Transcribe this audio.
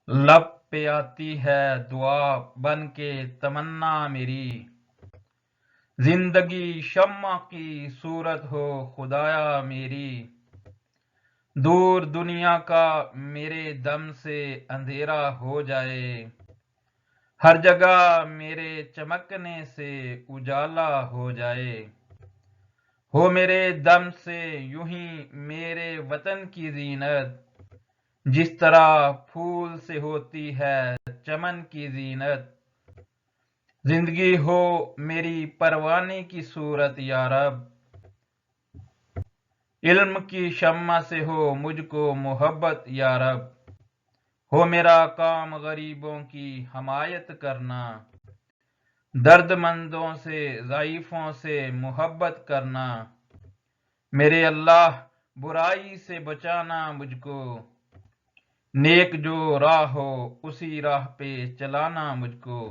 لب پہ آتی ہے دعا بن کے تمنا میری، زندگی شمع کی صورت ہو خدایا میری، دور دنیا کا میرے دم سے اندھیرا ہو جائے، ہر جگہ میرے چمکنے سے اجالا ہو جائے، ہو میرے دم سے یوں ہی میرے وطن کی زینت، جس طرح پھول سے ہوتی ہے چمن کی زینت، زندگی ہو میری پروانے کی صورت یا رب، علم کی شمع سے ہو مجھ کو محبت یا رب، ہو میرا کام غریبوں کی حمایت کرنا، درد مندوں سے ضعیفوں سے محبت کرنا، میرے اللہ برائی سے بچانا مجھ کو، نیک جو راہ ہو اسی راہ پہ چلانا مجھ کو۔